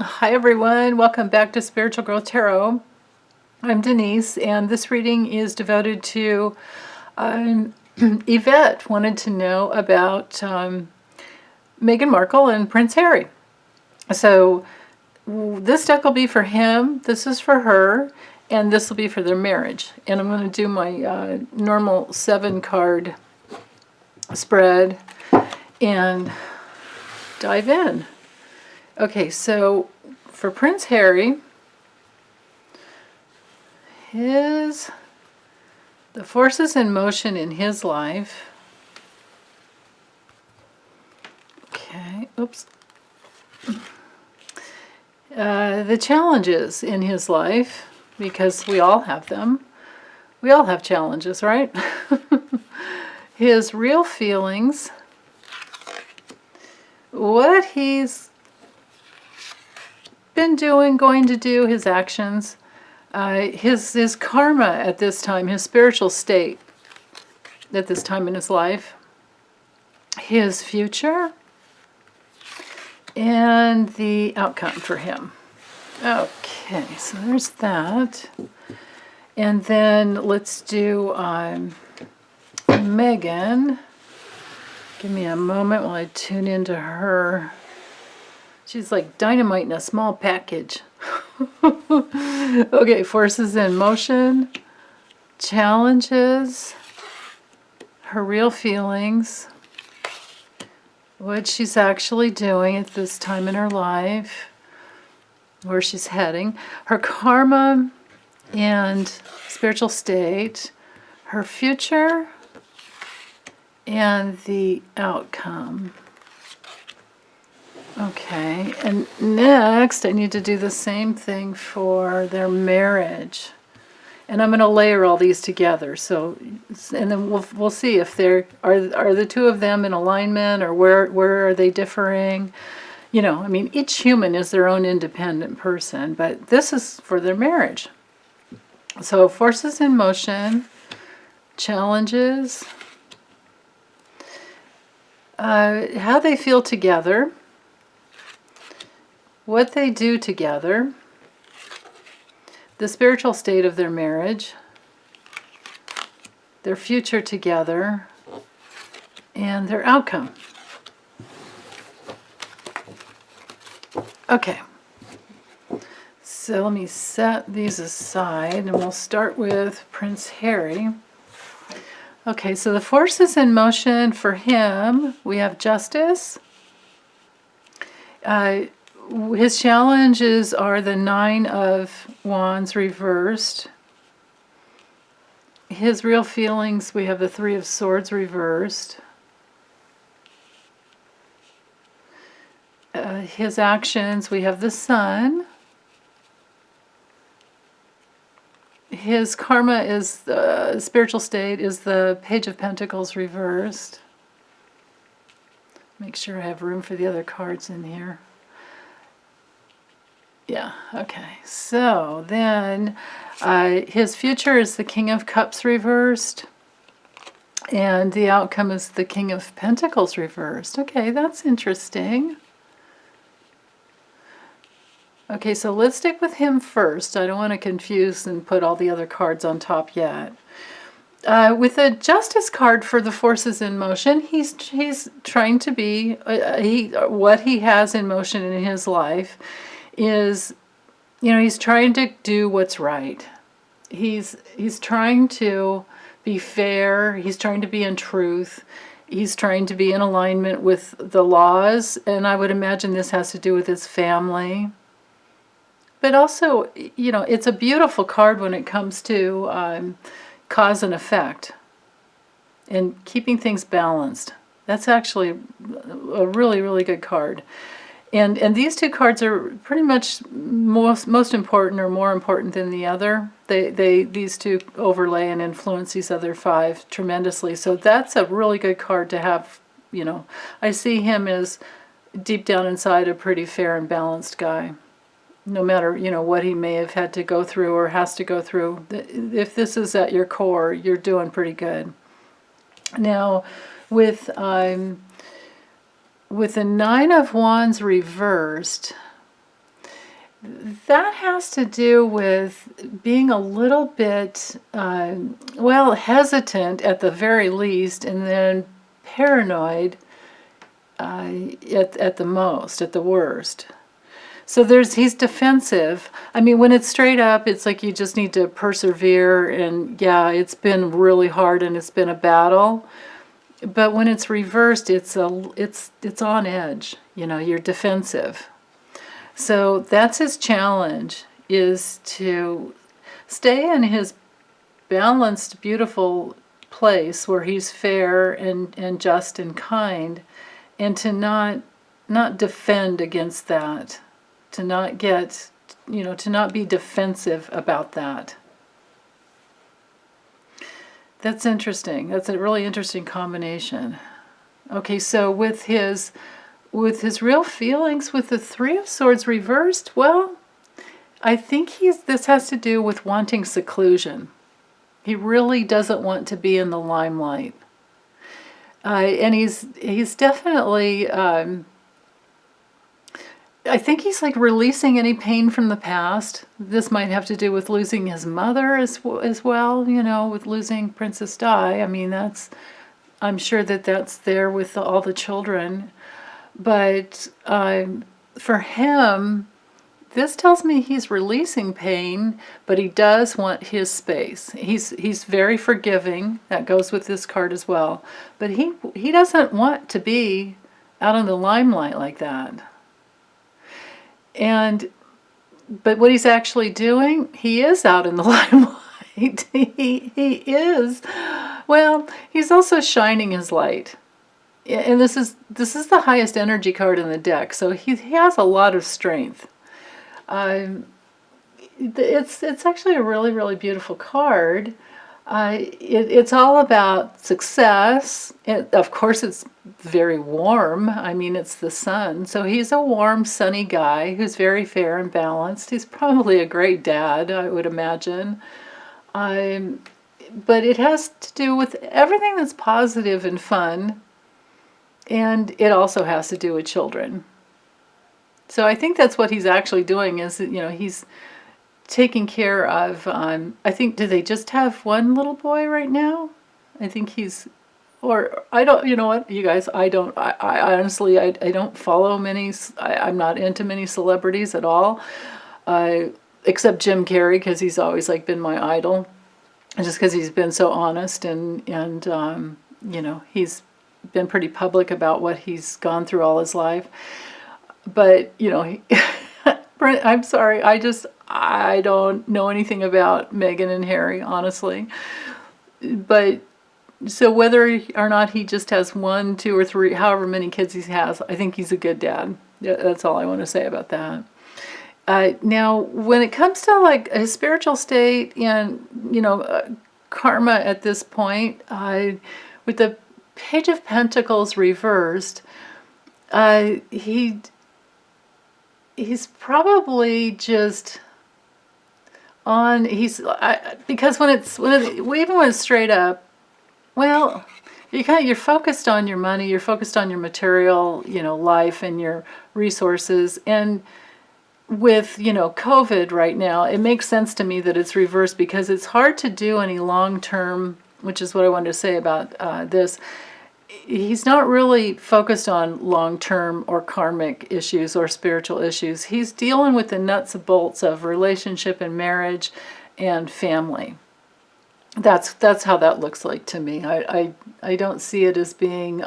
Hi everyone, welcome back to Spiritual Growth Tarot. I'm Denise, and this reading is devoted to Yvette wanted to know about Meghan Markle and Prince Harry. So this deck will be for him, this is for her, and this will be for their marriage. And I'm going to do my normal 7-card spread and dive in. Okay, so for Prince Harry, the forces in motion in his life. Okay, oops. The challenges in his life, because we all have them. We all have challenges, right? His real feelings, what he's been doing, going to do, his actions, his karma at this time, his spiritual state at this time in his life, his future, and the outcome for him. Okay, so there's that. And then let's do Meghan. Give me a moment while I tune into her. She's like dynamite in a small package. Okay, forces in motion, challenges, her real feelings, what she's actually doing at this time in her life, where she's heading, her karma and spiritual state, her future, and the outcome. Okay, and next I need to do the same thing for their marriage. And I'm going to layer all these together. So, and then we'll see if they're are the two of them in alignment, or where are they differing? You know, I mean, each human is their own independent person, but this is for their marriage. So, forces in motion, challenges, how they feel together, what they do together, the spiritual state of their marriage, their future together, and their outcome. Okay, so let me set these aside, and we'll start with Prince Harry. Okay, so the forces in motion for him, we have justice. His challenges are the 9 of Wands reversed. His real feelings, we have the 3 of Swords reversed. His actions, we have the Sun. His karma is the spiritual state, is the Page of Pentacles reversed. Make sure I have room for the other cards in here. Yeah, okay. So then his future is the King of Cups reversed. And the outcome is the King of Pentacles reversed. Okay, that's interesting. Okay, so let's stick with him first. I don't want to confuse and put all the other cards on top yet. With the Justice card for the forces in motion, he's trying to be, what he has in motion in his life is, you know, he's trying to do what's right. He's trying to be fair. He's trying to be in truth. He's trying to be in alignment with the laws, and I would imagine this has to do with his family. But also, you know, it's a beautiful card when it comes to cause and effect and keeping things balanced. That's actually a really, really good card. And these 2 cards are pretty much most important, or more important than the other. These 2 overlay and influence these other 5 tremendously. So that's a really good card to have. You know, I see him as deep down inside a pretty fair and balanced guy. No matter, you know, what he may have had to go through or has to go through. If this is at your core, you're doing pretty good. Now, with the 9 of Wands reversed, that has to do with being a little bit, well, hesitant at the very least, and then paranoid at the most, at the worst. So he's defensive. I mean, when it's straight up, it's like you just need to persevere, and yeah, it's been really hard and it's been a battle. But when it's reversed, it's on edge. You know, you're defensive. So that's his challenge, is to stay in his balanced, beautiful place where he's fair and just and kind, and to not defend against that, to not get, to not be defensive about that. That's interesting. That's a really interesting combination. Okay, so with his real feelings, with the Three of Swords reversed, well, I think this has to do with wanting seclusion. He really doesn't want to be in the limelight. And he's definitely, I think he's like releasing any pain from the past. This might have to do with losing his mother as well, with losing Princess Di. I mean, I'm sure that's there with all the children. But for him, this tells me he's releasing pain, but he does want his space. He's very forgiving. That goes with this card as well. But he doesn't want to be out in the limelight like that. But what he's actually doing, he is out in the limelight. He is. Well, he's also shining his light. And this is the highest energy card in the deck, so he has a lot of strength. It's actually a really, really beautiful card. It's all about success. Of course, it's very warm. I mean, it's the sun. So he's a warm, sunny guy who's very fair and balanced. He's probably a great dad, I would imagine. But it has to do with everything that's positive and fun. And it also has to do with children. So I think that's what he's actually doing, is, he's taking care of, I think, do they just have one little boy right now? I think I don't, you know what, you guys, I honestly, I don't follow many, I'm not into many celebrities at all, except Jim Carrey, because he's always been my idol, just because he's been so honest and he's been pretty public about what he's gone through all his life. But, I'm sorry, I don't know anything about Meghan and Harry, honestly. But, so whether or not he just has 1, 2, or 3, however many kids he has, I think he's a good dad. That's all I want to say about that. Now, when it comes to a spiritual state and, karma at this point, with the Page of Pentacles reversed, he's probably just on, because even when it's straight up, well, you're focused on your money, you're focused on your material, life and your resources. And with, COVID right now, it makes sense to me that it's reversed, because it's hard to do any long-term, which is what I wanted to say about this. He's not really focused on long-term or karmic issues or spiritual issues. He's dealing with the nuts and bolts of relationship and marriage and family. That's how that looks like to me. I don't see it as being,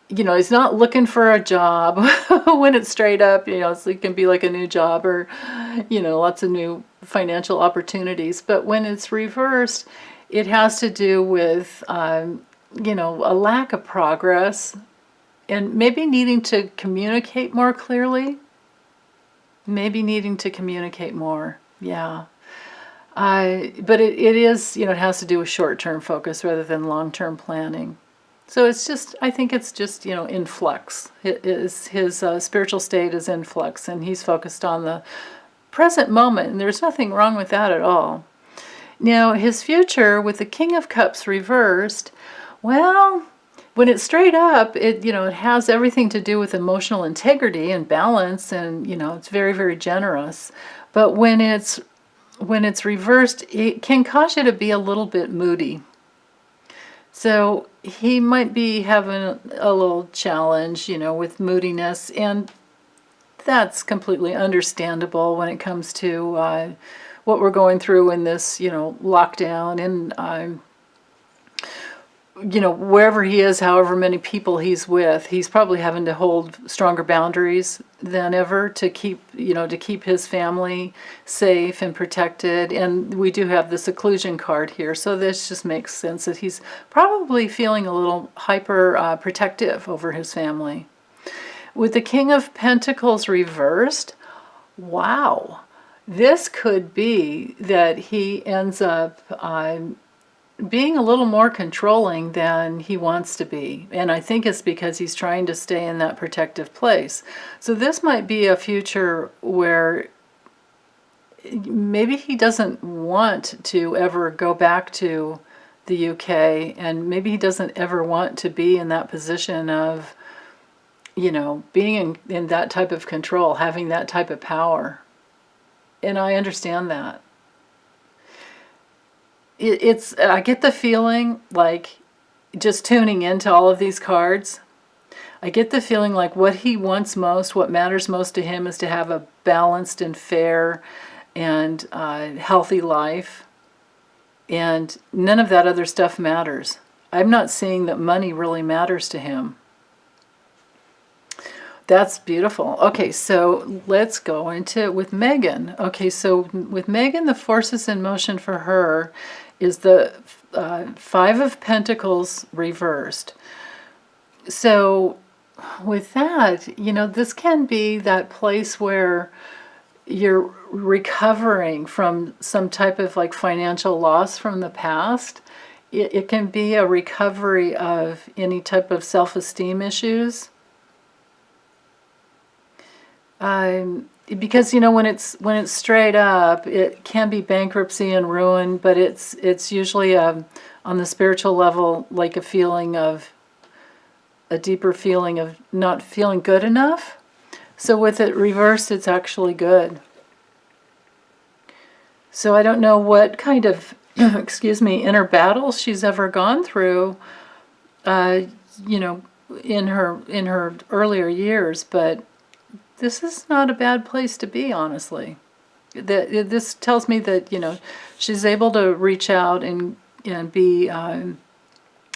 he's not looking for a job when it's straight up. It can be like a new job or, lots of new financial opportunities. But when it's reversed, it has to do with, a lack of progress and maybe needing to communicate more clearly. Maybe needing to communicate more, yeah. But it is, it has to do with short-term focus rather than long-term planning. So I think it's just, in flux. His spiritual state is in flux, and he's focused on the present moment, and there's nothing wrong with that at all. Now, his future with the King of Cups reversed, well, When it's straight up, it it has everything to do with emotional integrity and balance, and it's very, very generous. But when it's reversed, it can cause you to be a little bit moody. So he might be having a little challenge, with moodiness, and that's completely understandable when it comes to what we're going through in this, lockdown, and wherever he is, however many people he's with, he's probably having to hold stronger boundaries than ever to keep his family safe and protected. And we do have the seclusion card here, so this just makes sense that he's probably feeling a little hyper protective over his family. With the King of Pentacles reversed, wow, this could be that he ends up being a little more controlling than he wants to be. And I think it's because he's trying to stay in that protective place. So this might be a future where maybe he doesn't want to ever go back to the UK, and maybe he doesn't ever want to be in that position of, being in that type of control, having that type of power. And I understand that. I get the feeling like, just tuning into all of these cards, I get the feeling like what he wants most, what matters most to him, is to have a balanced and fair and healthy life. And none of that other stuff matters. I'm not seeing that money really matters to him. That's beautiful. Okay, so let's go into with Meghan. Okay, so with Meghan, the forces in motion for her is the Five of Pentacles reversed. So with that, this can be that place where you're recovering from some type of like financial loss from the past. It can be a recovery of any type of self-esteem issues. Because when it's straight up, it can be bankruptcy and ruin, but it's usually on the spiritual level like a deeper feeling of not feeling good enough. So with it reversed, it's actually good. So I don't know what kind of excuse me, inner battles she's ever gone through, in her earlier years, but this is not a bad place to be, honestly. This tells me that, she's able to reach out and be in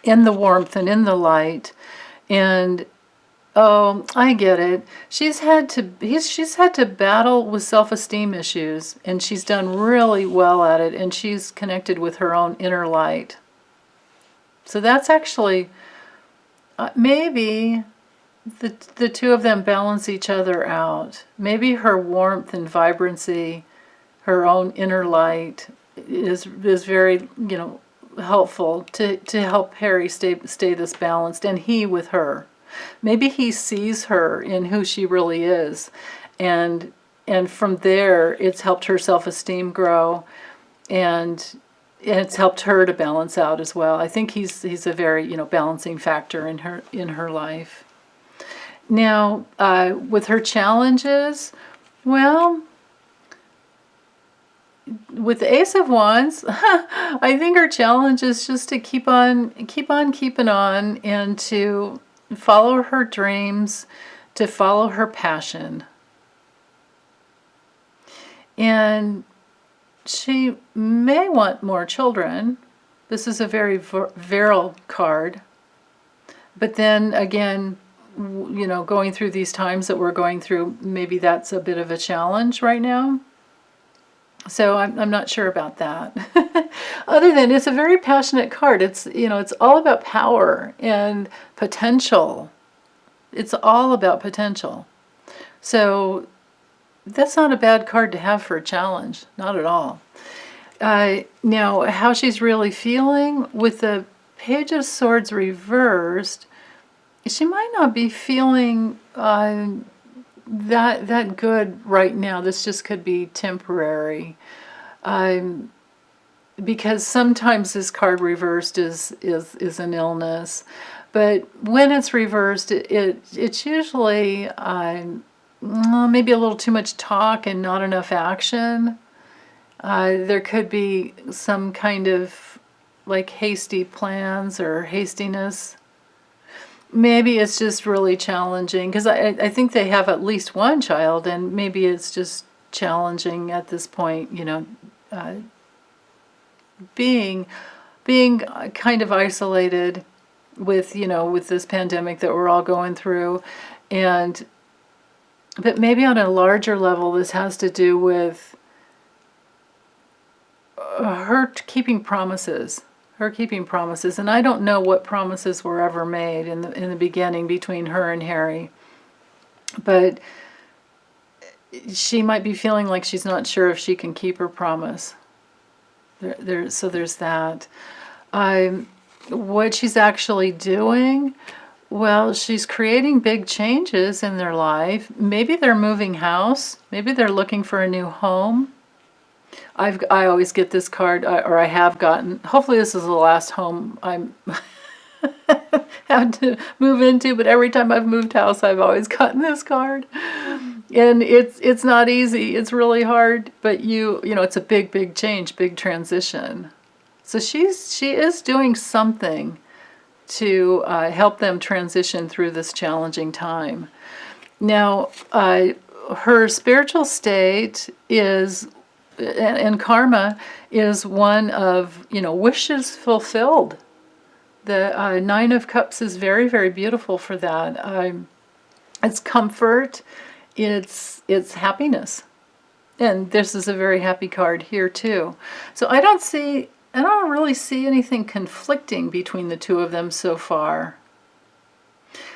the warmth and in the light. And, oh, I get it. She's had to battle with self-esteem issues, and she's done really well at it, and she's connected with her own inner light. So that's actually, maybe the two of them balance each other out. Maybe her warmth and vibrancy, her own inner light, is very helpful to help Harry stay this balanced, and he with her. Maybe he sees her in who she really is, and from there it's helped her self-esteem grow, and it's helped her to balance out as well. I think he's a very balancing factor in her life. Now, with her challenges, well, with the Ace of Wands, I think her challenge is just to keep on keeping on, and to follow her dreams, to follow her passion. And she may want more children. This is a very virile card. But then again, going through these times that we're going through, maybe that's a bit of a challenge right now. So I'm not sure about that. Other than it's a very passionate card. It's it's all about power and potential. It's all about potential. So that's not a bad card to have for a challenge. Not at all. Now, how she's really feeling with the Page of Swords reversed, she might not be feeling that good right now. This just could be temporary, because sometimes this card reversed is an illness, But when it's reversed, it's usually maybe a little too much talk and not enough action. There could be some kind of like hasty plans or hastiness. Maybe it's just really challenging, because I think they have at least one child, and maybe it's just challenging at this point, being kind of isolated with, with this pandemic that we're all going through. But maybe on a larger level, this has to do with her keeping promises. And I don't know what promises were ever made in the beginning between her and Harry, but she might be feeling like she's not sure if she can keep her promise. So there's that. What she's actually doing, well, she's creating big changes in their life. Maybe they're moving house. Maybe they're looking for a new home. I always get this card, or I have gotten. Hopefully this is the last home I'm have to move into, but every time I've moved house, I've always gotten this card. And it's not easy. It's really hard, but it's a big change, big transition. So she is doing something to help them transition through this challenging time. Now, her spiritual state is, and karma is one of, wishes fulfilled. The Nine of Cups is very, very beautiful for that. It's comfort, it's happiness. And this is a very happy card here too. So I don't really see anything conflicting between the two of them so far.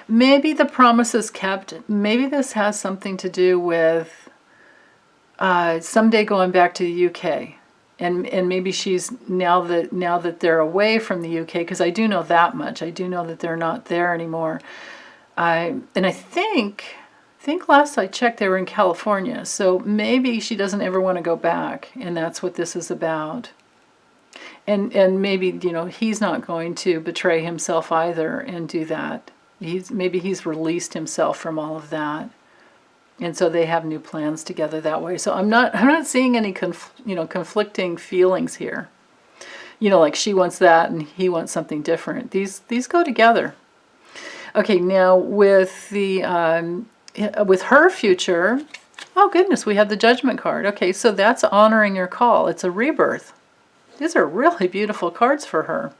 Maybe the promise is kept. Maybe this has something to do with someday going back to the UK, and maybe she's now that they're away from the UK, because I do know that much. I do know that they're not there anymore. And I think last I checked they were in California, so maybe she doesn't ever want to go back, and that's what this is about. And maybe he's not going to betray himself either and do that. Maybe he's released himself from all of that. And so they have new plans together that way. So I'm not seeing any conflicting feelings here. Like she wants that and he wants something different. These go together. Okay, now with with her future, oh goodness, we have the Judgment card. Okay, so that's honoring your call. It's a rebirth. These are really beautiful cards for her.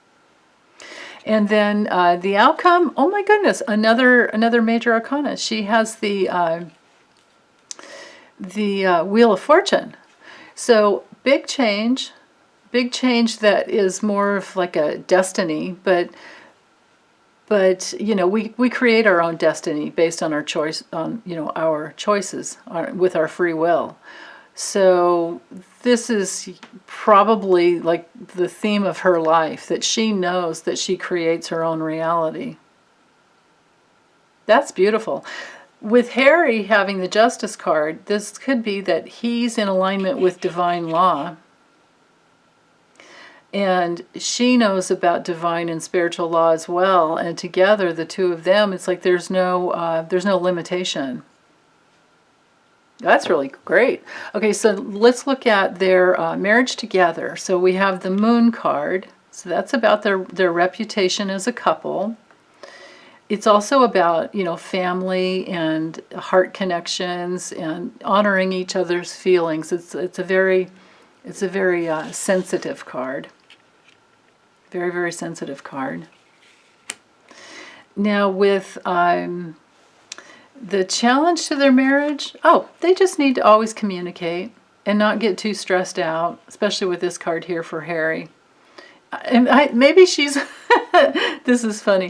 And then the outcome, oh my goodness, another major arcana. She has the Wheel of Fortune. So big change that is more of like a destiny, but we create our own destiny based on our choice, on our choices, with our free will. So this is probably like the theme of her life, that she knows that she creates her own reality. That's beautiful. With Harry having the Justice card, this could be that he's in alignment with divine law. And she knows about divine and spiritual law as well. And together, the two of them, it's like there's no limitation. That's really great. Okay, so let's look at their marriage together. So we have the Moon card. So that's about their reputation as a couple. It's also about, family and heart connections and honoring each other's feelings. It's a very sensitive card. Very, very sensitive card. Now with the challenge to their marriage, they just need to always communicate and not get too stressed out, especially with this card here for Harry. And maybe she's, this is funny,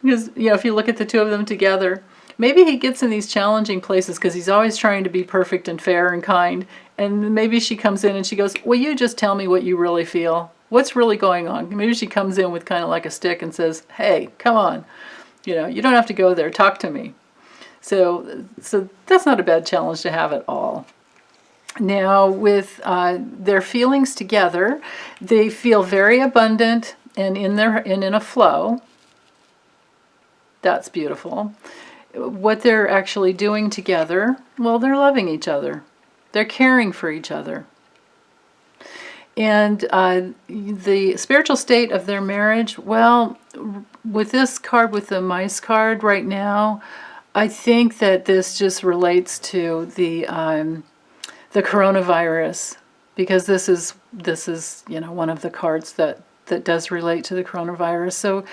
because, if you look at the two of them together, maybe he gets in these challenging places because he's always trying to be perfect and fair and kind. And maybe she comes in and she goes, will you just tell me what you really feel? What's really going on? Maybe she comes in with kind of like a stick and says, hey, come on. You don't have to go there. Talk to me. So that's not a bad challenge to have at all. Now with their feelings together, they feel very abundant and in a flow. That's beautiful. What they're actually doing together, well, they're loving each other. They're caring for each other. And the spiritual state of their marriage, well, with this card, with the mice card right now, I think that this just relates to the coronavirus, because this is one of the cards that does relate to the coronavirus. So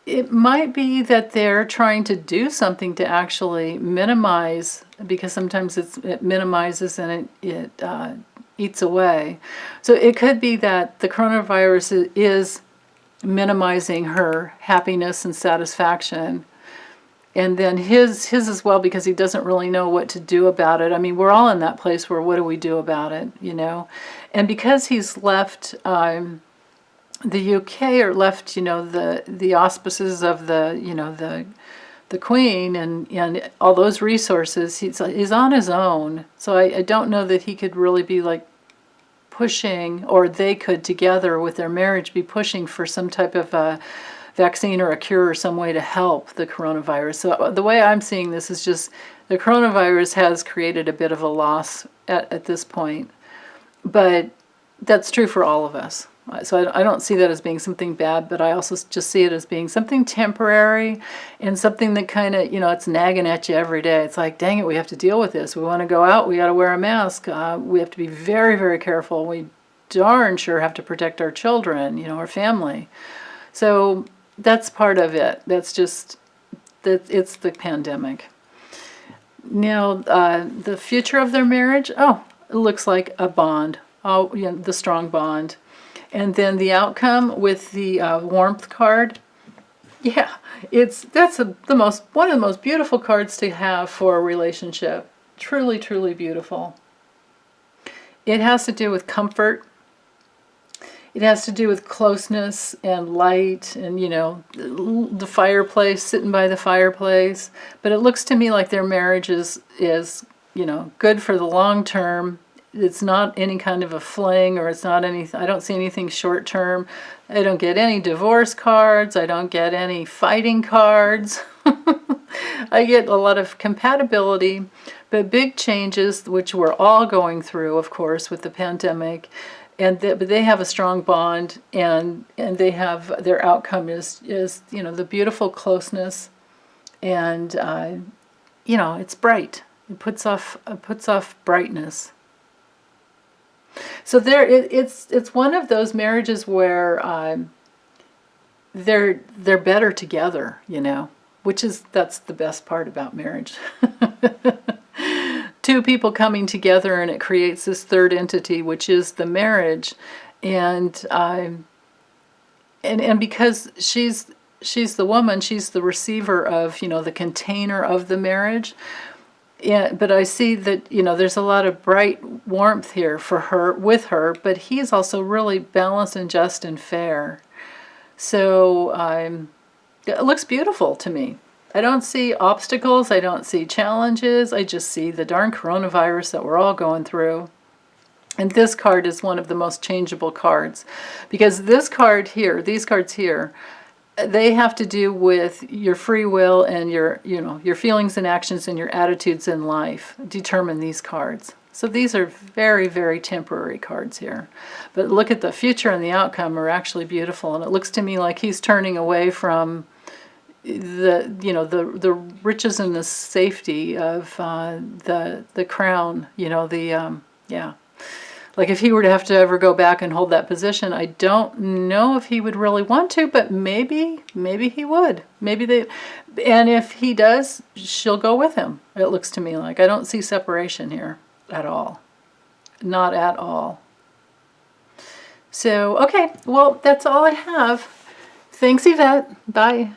it might be that they're trying to do something to actually minimize, because sometimes it minimizes and it eats away. So it could be that the coronavirus is minimizing her happiness and satisfaction. And then his as well, because he doesn't really know what to do about it. I mean, we're all in that place where what do we do about it, And because he's left the UK, or left, the auspices of the Queen and all those resources, he's on his own. So I don't know that he could really be like pushing, or they could together with their marriage be pushing for some type of a vaccine or a cure or some way to help the coronavirus. So the way I'm seeing this is just the coronavirus has created a bit of a loss at this point. But that's true for all of us. So I don't see that as being something bad, but I also just see it as being something temporary and something that kind of, it's nagging at you every day. It's like, dang it, we have to deal with this. We want to go out, we got to wear a mask. We have to be very, very careful. We darn sure have to protect our children, our family. So that's part of it. That's just, it's the pandemic. Now, the future of their marriage, it looks like a bond. The strong bond. And then the outcome with the warmth card, that's one of the most beautiful cards to have for a relationship. Truly, truly beautiful. It has to do with comfort. It has to do with closeness and light and, the fireplace, sitting by the fireplace. But it looks to me like their marriage is good for the long term. It's not any kind of a fling, or it's not anything. I don't see anything short term. I don't get any divorce cards. I don't get any fighting cards. I get a lot of compatibility, but big changes, which we're all going through, of course, with the pandemic. But they have a strong bond, and they have, their outcome is the beautiful closeness, and it's bright. It puts off brightness. So it's one of those marriages where they're better together, that's the best part about marriage. Two people coming together, and it creates this third entity, which is the marriage, and because she's the woman, she's the receiver of the container of the marriage. Yeah, but I see that, there's a lot of bright warmth here with her, but he's also really balanced and just and fair. So it looks beautiful to me. I don't see obstacles. I don't see challenges. I just see the darn coronavirus that we're all going through. And this card is one of the most changeable cards, because this card here, these cards here, they have to do with your free will and your feelings and actions and your attitudes in life determine these cards. So these are very, very temporary cards here. But look at the future and the outcome are actually beautiful. And it looks to me like he's turning away from the riches and the safety of the crown, Like if he were to have to ever go back and hold that position, I don't know if he would really want to, but maybe he would. And if he does, she'll go with him. It looks to me like. I don't see separation here at all. Not at all. So, okay, well, that's all I have. Thanks, Yvette. Bye.